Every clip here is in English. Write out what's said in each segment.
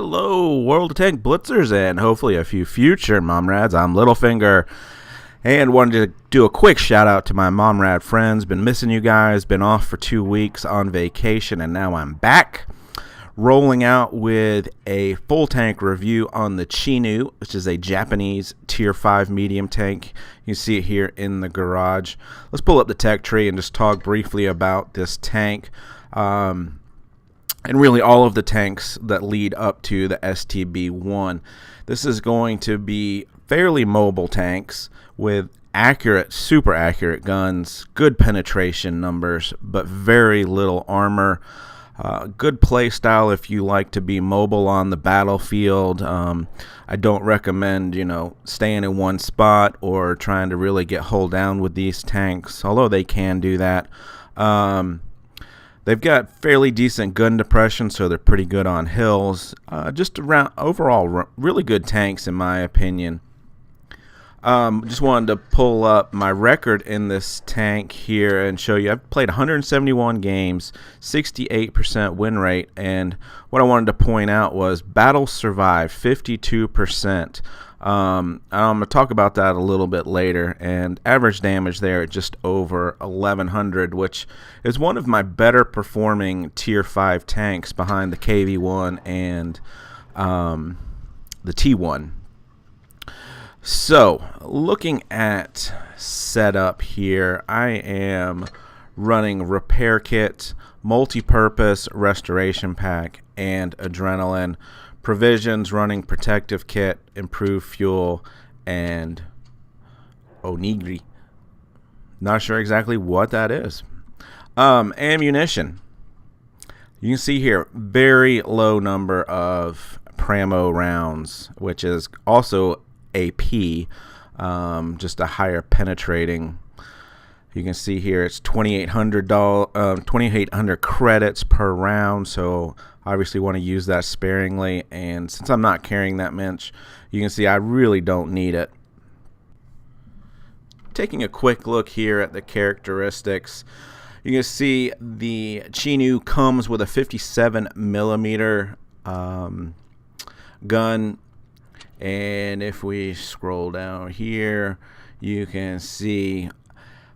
Hello, World of Tank Blitzers, and hopefully a few future Momrads. I'm Littlefinger, and wanted to do a quick shout out to my Momrad friends. Been missing you guys, been off for 2 weeks on vacation, and now I'm back. Rolling out with a full tank review on the Chinu, which is a Japanese Tier 5 medium tank. You see it here in the garage. Let's pull up the tech tree and just talk briefly about this tank. And really all of the tanks that lead up to the STB-1. This is going to be fairly mobile tanks with accurate, super accurate guns, good penetration numbers, but very little armor. Good play style if you like to be mobile on the battlefield. I don't recommend, staying in one spot or trying to really get hull down with these tanks, although they can do that. They've got fairly decent gun depression, so they're pretty good on hills. Just around overall, really good tanks in my opinion. Just wanted to pull up my record in this tank here and show you. I've played 171 games, 68% win rate, and what I wanted to point out was battle survived 52%. I'm going to talk about that a little bit later, and average damage there at just over 1100, which is one of my better performing Tier 5 tanks behind the KV-1 and the T1. So, looking at setup here, I am running repair kit, multi-purpose restoration pack, and adrenaline. Provisions, running protective kit, improved fuel, and onigiri. Not sure exactly what that is. Ammunition. You can see here, very low number of Pramo rounds, which is also AP, just a higher penetrating. You can see here it's $2,800 credits per round, so obviously want to use that sparingly, and since I'm not carrying that much, you can see I really don't need it. Taking a quick look here at the characteristics, you can see the Chinu comes with a 57 millimeter gun, and if we scroll down here, you can see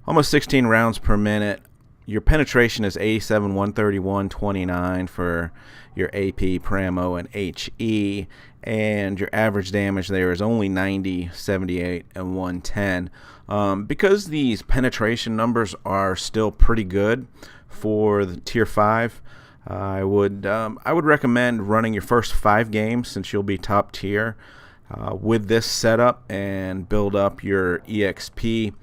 almost 16 rounds per minute. Your penetration is 87, 131, 29 for your AP, Pramo, and HE, and your average damage there is only 90, 78, and 110. Because these penetration numbers are still pretty good for the Tier 5, I would recommend running your first 5 games, since you'll be top tier, with this setup, and build up your EXP.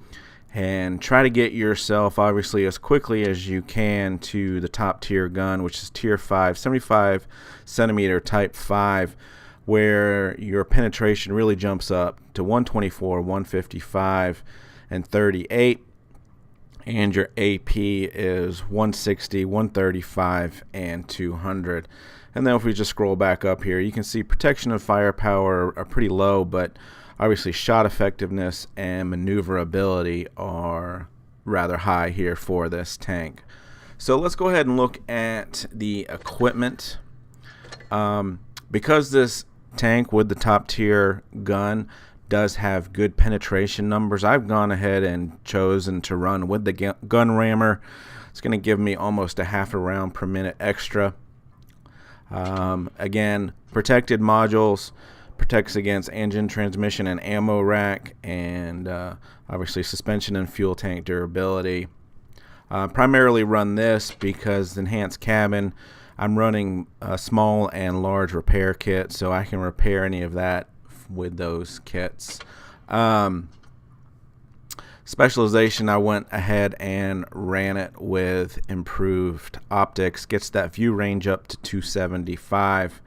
And try to get yourself, obviously, as quickly as you can to the top tier gun, which is Tier 5, 75 centimeter Type 5, where your penetration really jumps up to 124, 155, and 38. And your AP is 160, 135, and 200. And then if we just scroll back up here, you can see protection and firepower are pretty low, but obviously shot effectiveness and maneuverability are rather high here for this tank. So let's go ahead and look at the equipment. Because this tank with the top tier gun does have good penetration numbers, I've gone ahead and chosen to run with the gun rammer. It's going to give me almost a half a round per minute extra. Again, protected modules, protects against engine, transmission, and ammo rack, and obviously suspension and fuel tank durability. Primarily run this because enhanced cabin, I'm running a small and large repair kit, so I can repair any of that with those kits. Specialization, I went ahead and ran it with improved optics, gets that view range up to 275.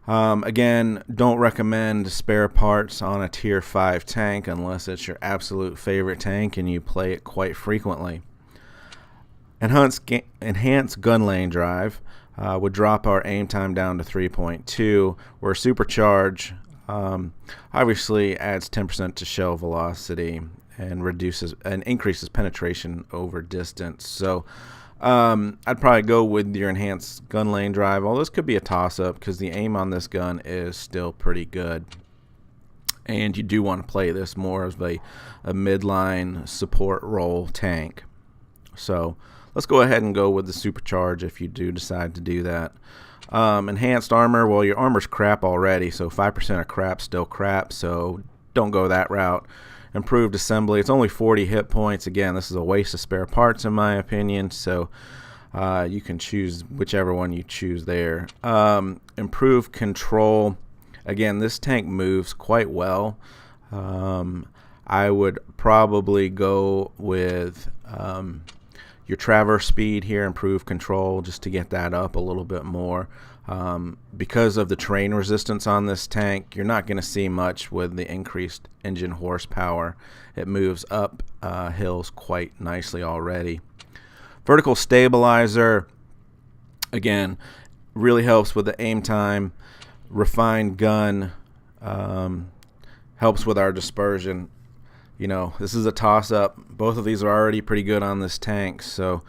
Again, don't recommend spare parts on a Tier 5 tank unless it's your absolute favorite tank and you play it quite frequently. Enhanced gun lane drive would drop our aim time down to 3.2, where supercharge obviously adds 10% to shell velocity and increases penetration over distance. So I'd probably go with your enhanced gun lane drive. Although this could be a toss-up because the aim on this gun is still pretty good. And you do want to play this more as a midline support role tank. So let's go ahead and go with the supercharge if you do decide to do that. Enhanced armor, well, your armor's crap already, so 5% of crap's still crap, so don't go that route. Improved assembly, it's only 40 hit points. Again, this is a waste of spare parts in my opinion, so you can choose whichever one you choose there. Improved control, again, this tank moves quite well. I would probably go with your traverse speed here, improved control, just to get that up a little bit more. Because of the terrain resistance on this tank, you're not going to see much with the increased engine horsepower. It moves up hills quite nicely already. Vertical stabilizer, again, really helps with the aim time. Refined gun helps with our dispersion. You know, this is a toss-up. Both of these are already pretty good on this tank, so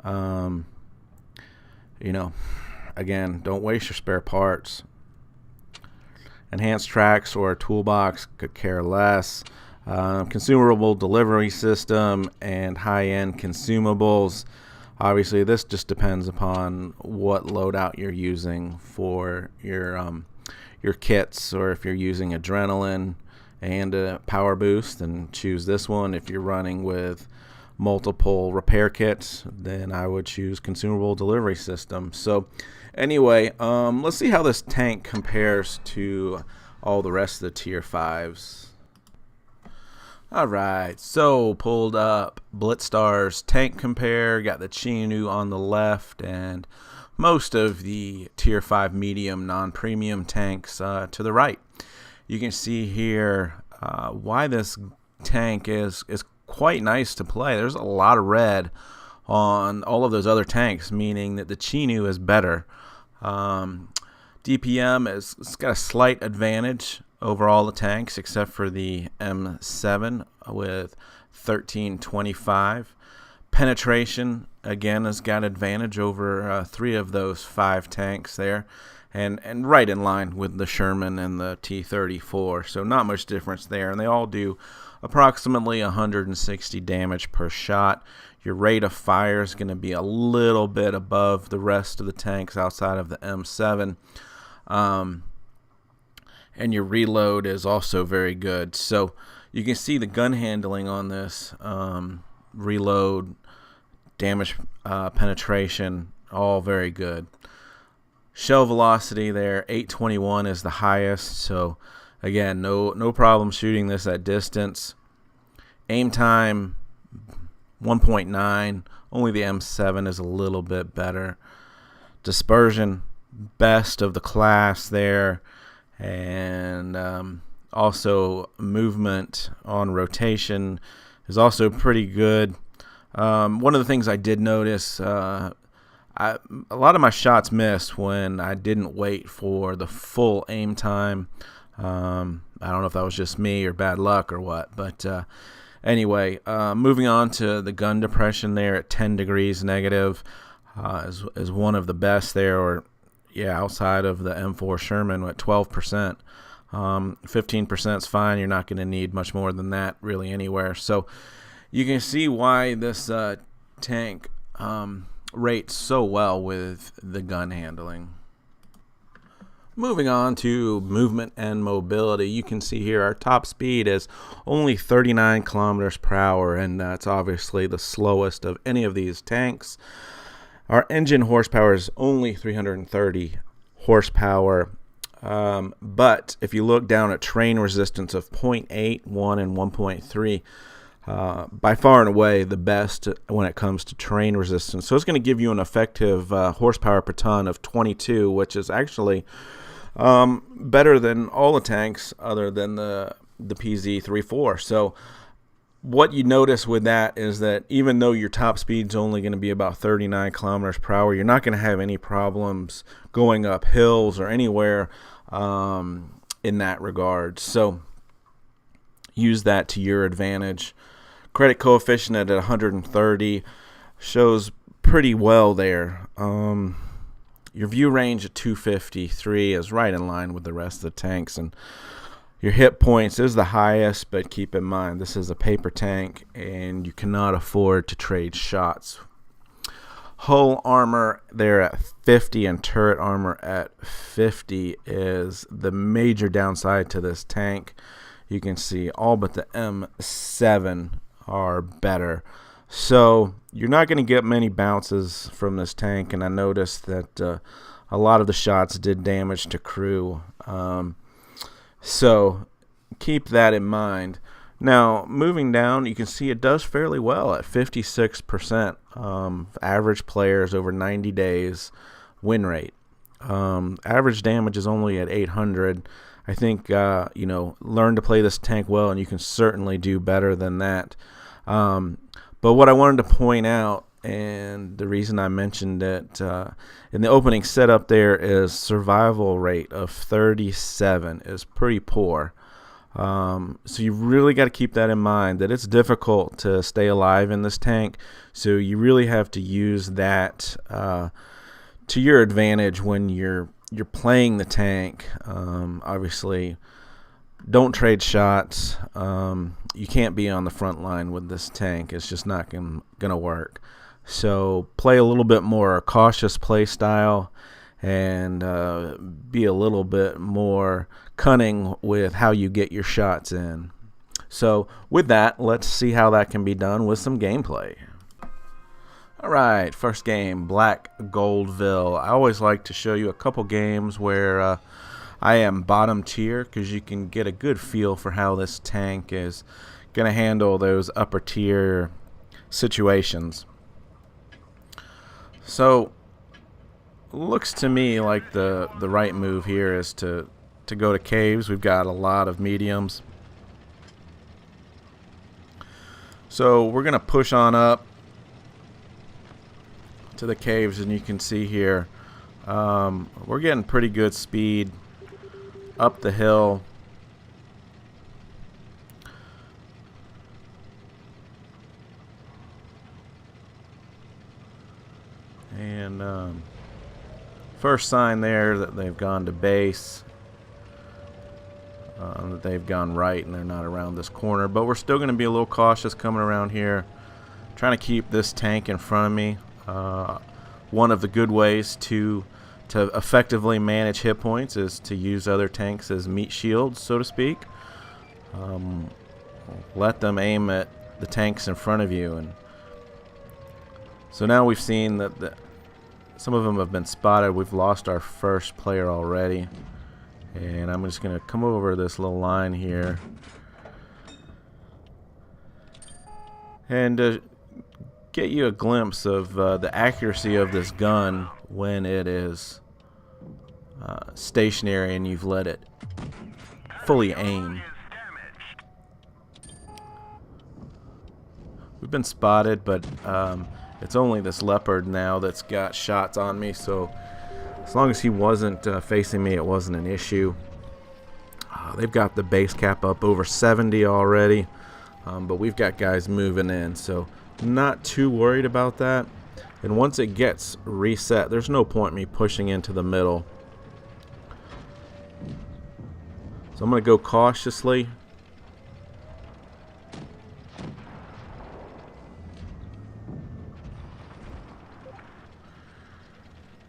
you know, again, don't waste your spare parts. Enhanced tracks or a toolbox, could care less. Consumable delivery system and high-end consumables. Obviously, this just depends upon what loadout you're using for your kits, or if you're using adrenaline and a power boost, then choose this one. If you're running with multiple repair kits, then I would choose consumable delivery system. So anyway, let's see how this tank compares to all the rest of the tier 5s. Alright, so pulled up Blitzstar's tank compare, got the Chinu on the left, and most of the tier 5 medium non-premium tanks to the right. You can see here why this tank is quite nice to play. There's a lot of red on all of those other tanks, meaning that the Chinu is better. DPM it's got a slight advantage over all the tanks except for the M7 with 1325. Penetration, again, has got advantage over 3 of those 5 tanks there, and right in line with the Sherman and the T-34, so not much difference there, and they all do approximately 160 damage per shot. Your rate of fire is going to be a little bit above the rest of the tanks outside of the M7, and your reload is also very good. So you can see the gun handling on this, reload, damage penetration, all very good. Shell velocity there, 821 is the highest, so again, no problem shooting this at distance. Aim time, 1.9, only the M7 is a little bit better. Dispersion, best of the class there, and also movement on rotation is also pretty good. One of the things I did notice, a lot of my shots missed when I didn't wait for the full aim time. I don't know if that was just me or bad luck or what, but anyway, moving on to the gun depression there at 10 degrees negative is one of the best there, or yeah, outside of the M4 Sherman at 12%. 15% is fine. You're not going to need much more than that really anywhere. So you can see why this tank rates so well with the gun handling. Moving on to movement and mobility, you can see here our top speed is only 39 kilometers per hour, and that's obviously the slowest of any of these tanks. Our engine horsepower is only 330 horsepower, but if you look down at train resistance of 0.8, 1, and 1.3, by far and away the best when it comes to terrain resistance. So it's going to give you an effective horsepower per ton of 22, which is actually better than all the tanks other than the PZ-34. So what you notice with that is that even though your top speed's only going to be about 39 kilometers per hour, you're not going to have any problems going up hills or anywhere in that regard. So use that to your advantage. Credit coefficient at 130 shows pretty well there. Your view range at 253 is right in line with the rest of the tanks, and your hit points is the highest, but keep in mind this is a paper tank and you cannot afford to trade shots. Hull armor there at 50 and turret armor at 50 is the major downside to this tank. You can see all but the M7 are better. So you're not going to get many bounces from this tank, and I noticed that a lot of the shots did damage to crew. So keep that in mind. Now, moving down, you can see it does fairly well at 56%. Average players over 90 days win rate. Average damage is only at 800. I think, learn to play this tank well, and you can certainly do better than that. But what I wanted to point out, and the reason I mentioned it in the opening setup there, is survival rate of 37 is pretty poor. So you really got to keep that in mind, that it's difficult to stay alive in this tank. So you really have to use that to your advantage when you're playing the tank. Obviously, don't trade shots. You can't be on the front line with this tank. It's just not gonna work. So play a little bit more cautious play style, and be a little bit more cunning with how you get your shots in. So with that, let's see how that can be done with some gameplay. Alright, first game, Black Goldville. I always like to show you a couple games where I am bottom tier, because you can get a good feel for how this tank is going to handle those upper tier situations. So looks to me like the right move here is to go to caves. We've got a lot of mediums, so we're gonna push on up to the caves, and you can see here we're getting pretty good speed up the hill. And first sign there that they've gone to base, that they've gone right and they're not around this corner. But we're still going to be a little cautious coming around here, trying to keep this tank in front of me. One of the good ways to effectively manage hit points is to use other tanks as meat shields, so to speak. Let them aim at the tanks in front of you. And so now we've seen that some of them have been spotted. We've lost our first player already. And I'm just going to come over this little line here and get you a glimpse of the accuracy of this gun when it is stationary and you've let it fully aim. We've been spotted, but it's only this leopard now that's got shots on me, so as long as he wasn't facing me, it wasn't an issue. They've got the base cap up over 70 already, but we've got guys moving in, so not too worried about that. And once it gets reset, there's no point in me pushing into the middle. So I'm going to go cautiously.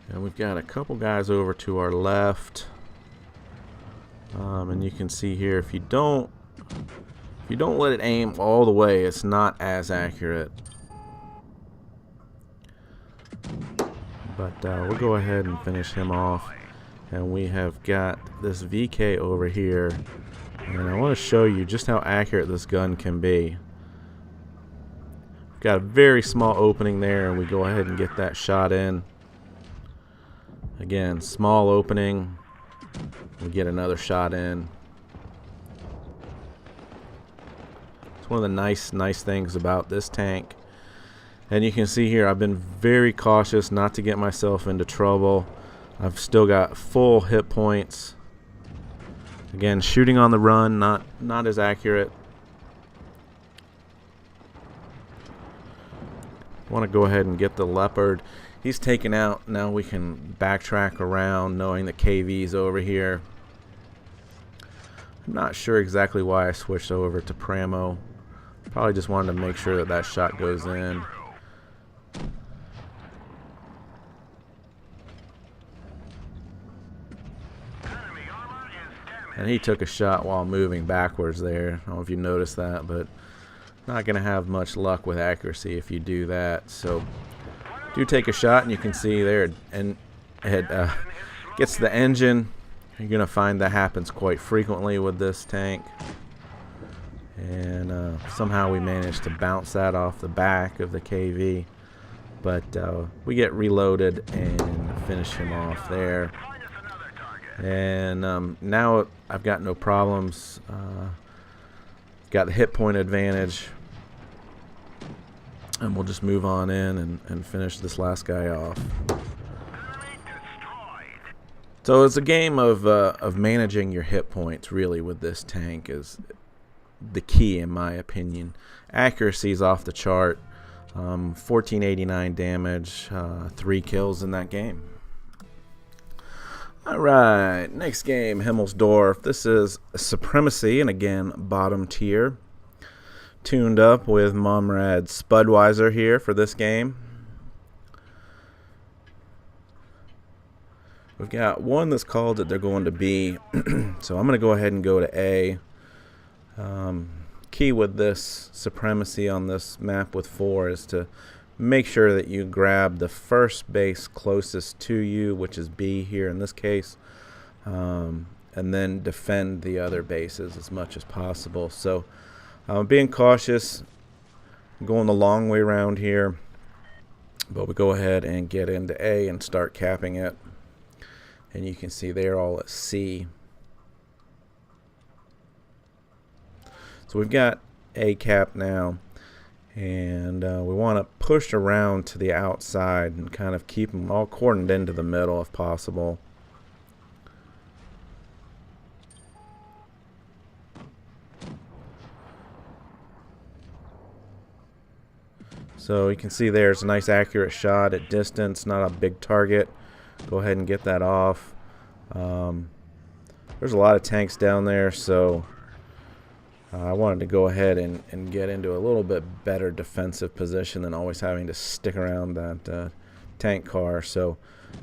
And we've got a couple guys over to our left, and you can see here if you don't let it aim all the way, it's not as accurate. But we'll go ahead and finish him off, and we have got this VK over here, and I want to show you just how accurate this gun can be. We've got a very small opening there, and we go ahead and get that shot in. Again, small opening, we get another shot in. It's one of the nice things about this tank. And you can see here I've been very cautious not to get myself into trouble. I've still got full hit points. Again, shooting on the run, not as accurate. Want to go ahead and get the Leopard. He's taken out. Now we can backtrack around knowing that KV's over here. I'm not sure exactly why I switched over to Pramo. Probably just wanted to make sure that that shot goes in. And he took a shot while moving backwards there. I don't know if you noticed that, but not going to have much luck with accuracy if you do that. So do take a shot, and you can see there, and it gets the engine. You're going to find that happens quite frequently with this tank. And somehow we managed to bounce that off the back of the KV. But we get reloaded and finish him off there. And now I've got no problems. Got the hit point advantage. And we'll just move on in and finish this last guy off. So it's a game of managing your hit points, really, with this tank is the key, in my opinion. Accuracy is off the chart. 1489 damage, 3 kills in that game. Alright, next game, Himmelsdorf. This is Supremacy, and again, bottom tier. Tuned up with Momrad Spudweiser here for this game. We've got one that's called that they're going to B, so I'm going to go ahead and go to A. Key with this Supremacy on this map with 4 is to make sure that you grab the first base closest to you, which is B here in this case, and then defend the other bases as much as possible. So being cautious, going the long way around here, but we go ahead and get into A and start capping it. And you can see they're all at C. So we've got A cap now. And we want to push around to the outside and kind of keep them all cordoned into the middle if possible. So you can see there's a nice accurate shot at distance, not a big target. Go ahead and get that off. There's a lot of tanks down there, so I wanted to go ahead and get into a little bit better defensive position than always having to stick around that tank car. So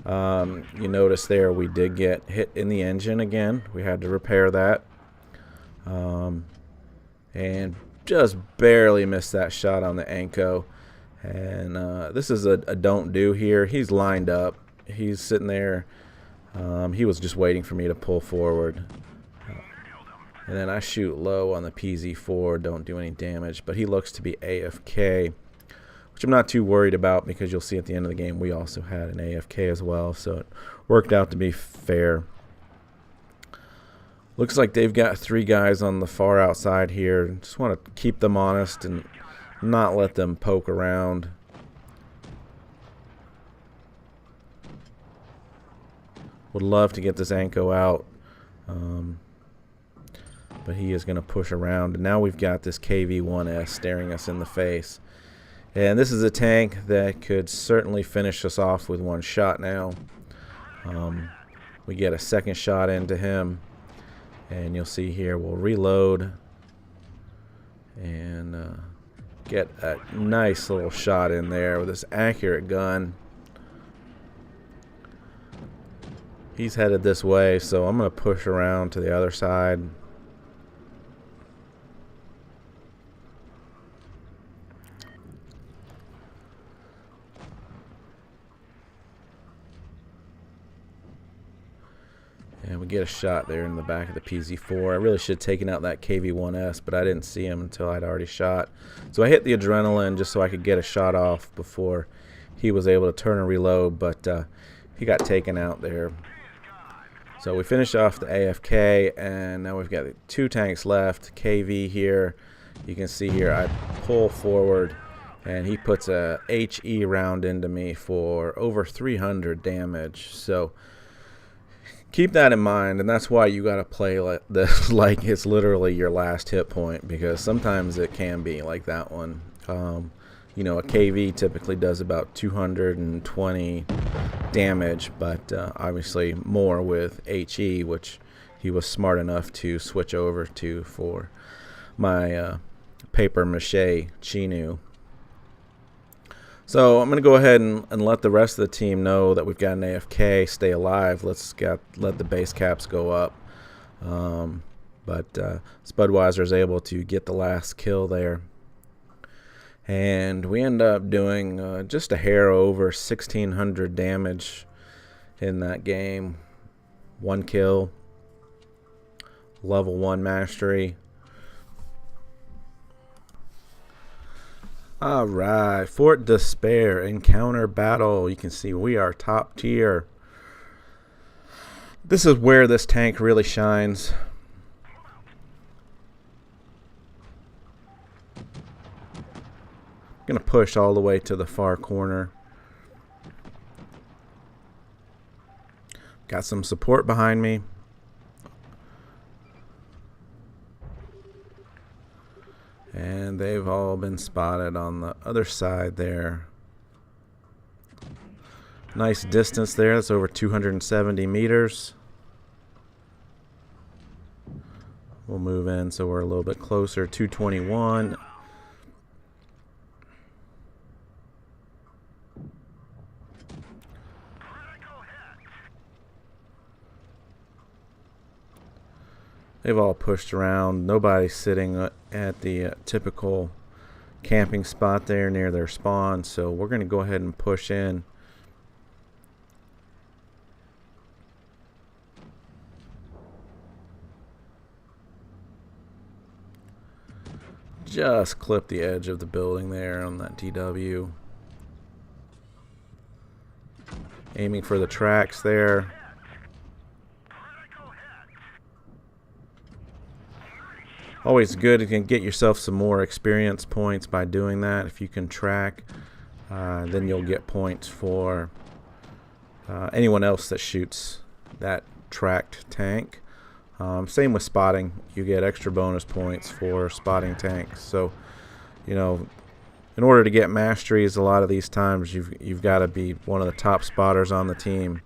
you notice there we did get hit in the engine again. We had to repair that. And just barely missed that shot on the Anko. And this is a don't do here. He's lined up. He's sitting there. He was just waiting for me to pull forward. And then I shoot low on the PZ4, don't do any damage. But he looks to be AFK, which I'm not too worried about because you'll see at the end of the game we also had an AFK as well. So it worked out to be fair. Looks like they've got 3 guys on the far outside here. Just want to keep them honest and not let them poke around. Would love to get this Anko out. But he is going to push around. And now we've got this KV-1S staring us in the face. And this is a tank that could certainly finish us off with one shot now. We get a second shot into him. And you'll see here we'll reload. And get a nice little shot in there with this accurate gun. He's headed this way, so I'm going to push around to the other side. And we get a shot there in the back of the PZ4. I really should have taken out that KV-1S, but I didn't see him until I'd already shot. So I hit the adrenaline just so I could get a shot off before he was able to turn and reload, but he got taken out there. So we finish off the AFK, and now we've got 2 tanks left. KV here. You can see here I pull forward, and he puts a HE round into me for over 300 damage. So keep that in mind, and that's why you got to play like this, like it's literally your last hit point, because sometimes it can be like that one. You know, a KV typically does about 220 damage, but obviously more with HE, which he was smart enough to switch over to for my paper mache Chinu. So I'm going to go ahead and let the rest of the team know that we've got an AFK. Stay alive. Let the base caps go up. But Spudweiser is able to get the last kill there. And we end up doing just a hair over 1,600 damage in that game. 1 kill. Level 1 mastery. Alright, Fort Despair, encounter battle. You can see we are top tier. This is where this tank really shines. I'm going to push all the way to the far corner. Got some support behind me. And they've all been spotted on the other side there. Nice distance there. That's over 270 meters. We'll move in so we're a little bit closer. 221. They've all pushed around. Nobody's sitting at the typical camping spot there near their spawn. So we're going to go ahead and push in. Just clip the edge of the building there on that DW. Aiming for the tracks there. Always good. You can get yourself some more experience points by doing that. If you can track, then you'll get points for anyone else that shoots that tracked tank. Same with spotting. You get extra bonus points for spotting tanks. So, you know, in order to get masteries, a lot of these times you've got to be one of the top spotters on the team,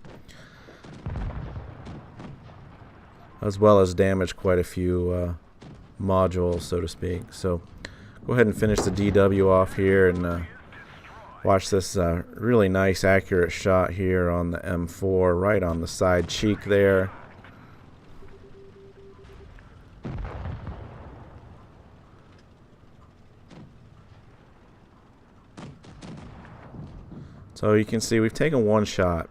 as well as damage quite a few modules, so to speak. So go ahead and finish the DW off here and watch this really nice accurate shot here on the M4 right on the side cheek there. So you can see we've taken one shot.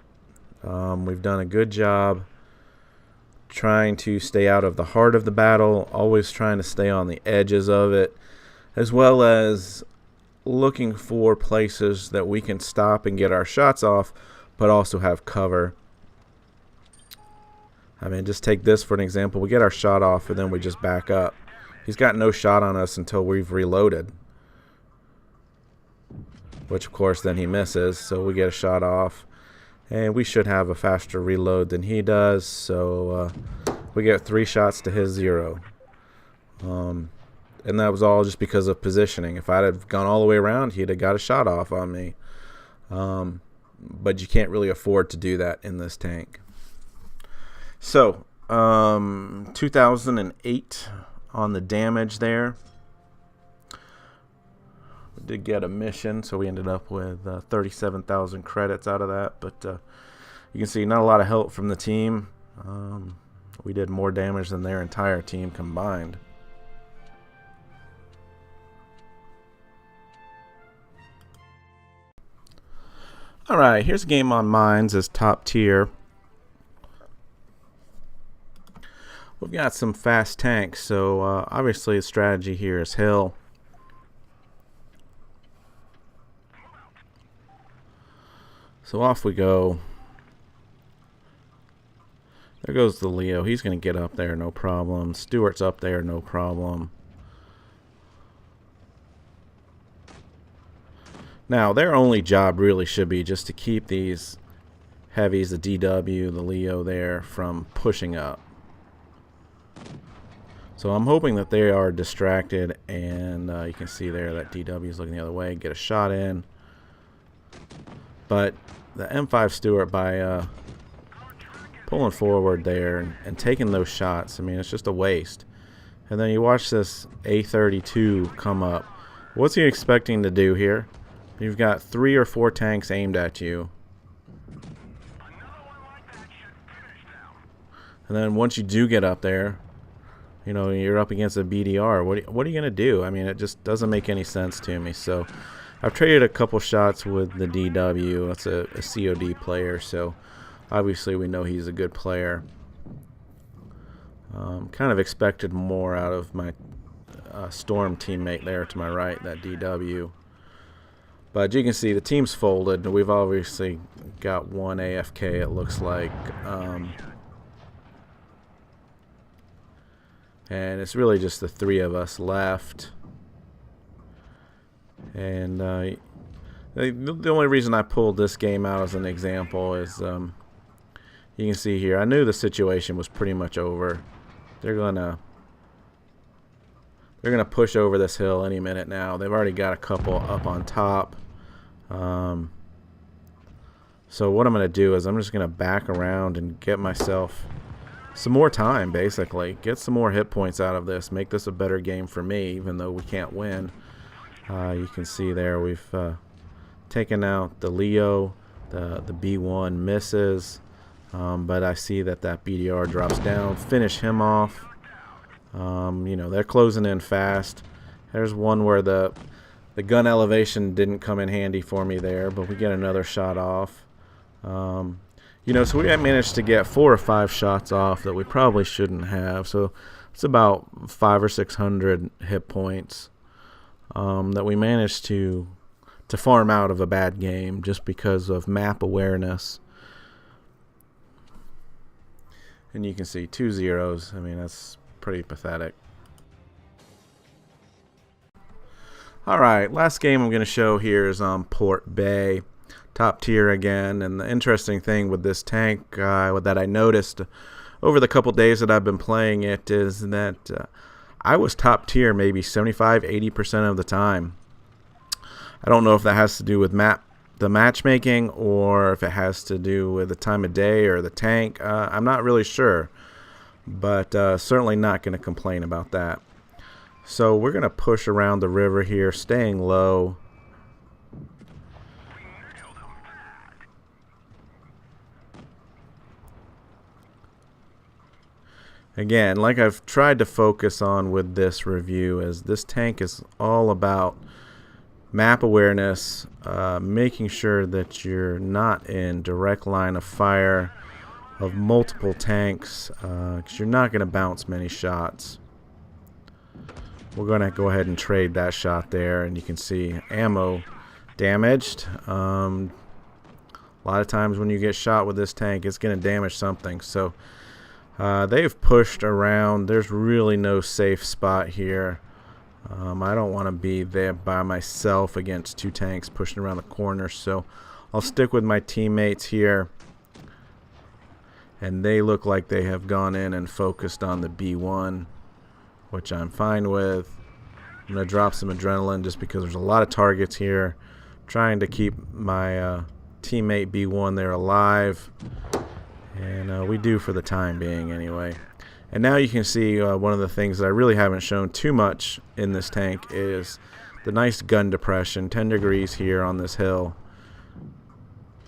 We've done a good job trying to stay out of the heart of the battle, always trying to stay on the edges of it, as well as looking for places that we can stop and get our shots off, but also have cover. I mean, just take this for an example. We get our shot off and then we just back up. He's got no shot on us until we've reloaded, which of course then he misses, so we get a shot off. And we should have a faster reload than he does, so we get 3 shots to his 0. And that was all just because of positioning. If I'd have gone all the way around, he'd have got a shot off on me. But you can't really afford to do that in this tank. So, 2008 on the damage there. We did get a mission, so we ended up with 37,000 credits out of that. But you can see not a lot of help from the team. We did more damage than their entire team combined. Alright, here's a game on mines as top tier. We've got some fast tanks, so obviously the strategy here is hill. So off we go. There goes the Leo. He's going to get up there, no problem. Stewart's up there, no problem. Now, their only job really should be just to keep these heavies, the DW, the Leo there, from pushing up. So I'm hoping that they are distracted, and you can see there that DW is looking the other way, get a shot in. But the M5 Stuart, by pulling forward there and taking those shots, I mean, it's just a waste. And then you watch this A32 come up. What's he expecting to do here? You've got 3 or 4 tanks aimed at you. And then once you do get up there, you know, you're up against a BDR. What are you going to do? I mean, it just doesn't make any sense to me. So I've traded a couple shots with the DW. That's a COD player, so obviously we know he's a good player. Kind of expected more out of my Storm teammate there to my right, that DW. But you can see the team's folded. We've obviously got one AFK, it looks like. And it's really just the 3 of us left. And the only reason I pulled this game out as an example is you can see here, I knew the situation was pretty much over. They're gonna push over this hill any minute now. They've already got a couple up on top. So what I'm gonna do is I'm just gonna back around and get myself some more time, basically. Get some more hit points out of this. Make this a better game for me, even though we can't win. You can see there we've taken out the Leo. The B1 misses. But I see that BDR drops down. Finish him off. You know, they're closing in fast. There's one where the gun elevation didn't come in handy for me there, but we get another shot off. You know, so we managed to get 4 or 5 shots off that we probably shouldn't have. So it's about 500 or 600 hit points that we managed to farm out of a bad game just because of map awareness. And you can see 2 zeros. I mean, that's pretty pathetic. All right, last game I'm going to show here is on Port Bay. Top tier again. And the interesting thing with this tank that I noticed over the couple days that I've been playing it is that I was top tier maybe 75–80% of the time. I don't know if that has to do with the matchmaking or if it has to do with the time of day or the tank. I'm not really sure, but certainly not going to complain about that. So we're going to push around the river here, staying low. Again, like I've tried to focus on with this review, is this tank is all about map awareness, making sure that you're not in direct line of fire of multiple tanks, because you're not going to bounce many shots. We're going to go ahead and trade that shot there, and you can see ammo damaged. A lot of times when you get shot with this tank, it's going to damage something. So they've pushed around. There's really no safe spot here. I don't want to be there by myself against 2 tanks pushing around the corner, so I'll stick with my teammates here. And they look like they have gone in and focused on the B1, which I'm fine with. I'm going to drop some adrenaline just because there's a lot of targets here. Trying to keep my teammate B1 there alive. And we do for the time being anyway. And now you can see one of the things that I really haven't shown too much in this tank is the nice gun depression, 10 degrees here on this hill.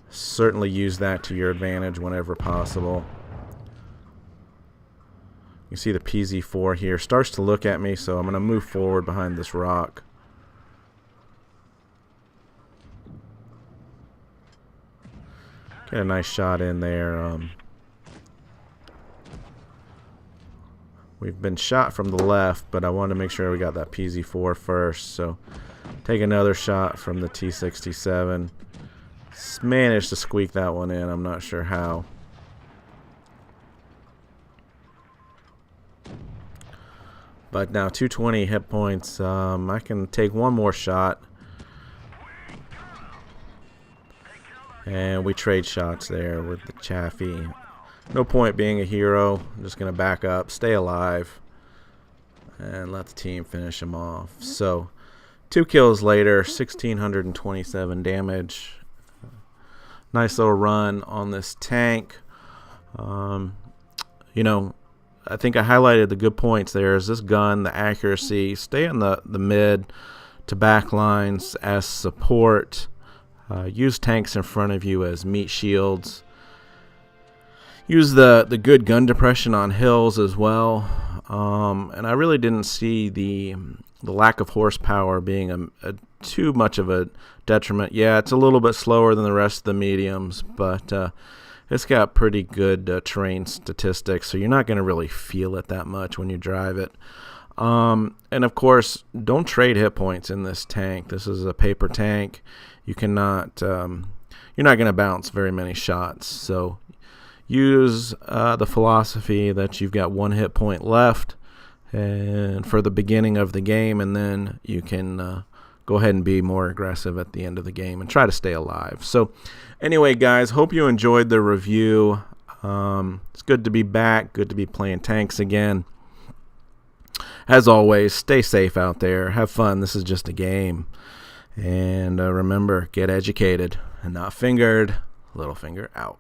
Certainly use that to your advantage whenever possible. You see the PZ4 here starts to look at me, so I'm going to move forward behind this rock. Get a nice shot in there. We've been shot from the left, but I wanted to make sure we got that PZ4 first. So take another shot from the T67. Managed to squeak that one in. I'm not sure how. But now 220 hit points. I can take one more shot. And we trade shots there with the Chaffee. No point being a hero. I'm just going to back up, stay alive. and let the team finish him off. So 2 kills later, 1,627 damage. Nice little run on this tank. You know, I think I highlighted the good points there. Is this gun, the accuracy, stay in the mid to back lines as support. Use tanks in front of you as meat shields. Use the good gun depression on hills as well. And I really didn't see the lack of horsepower being too much of a detriment. Yeah, it's a little bit slower than the rest of the mediums, but it's got pretty good terrain statistics, so you're not going to really feel it that much when you drive it. And of course, don't trade hit points in this tank. This is a paper tank. You cannot, you're not going to bounce very many shots. So use the philosophy that you've got 1 hit point left, and for the beginning of the game, and then you can go ahead and be more aggressive at the end of the game and try to stay alive. So anyway, guys, hope you enjoyed the review. It's good to be back, good to be playing tanks again. As always, stay safe out there. Have fun. This is just a game. And remember, get educated and not fingered. Little finger out.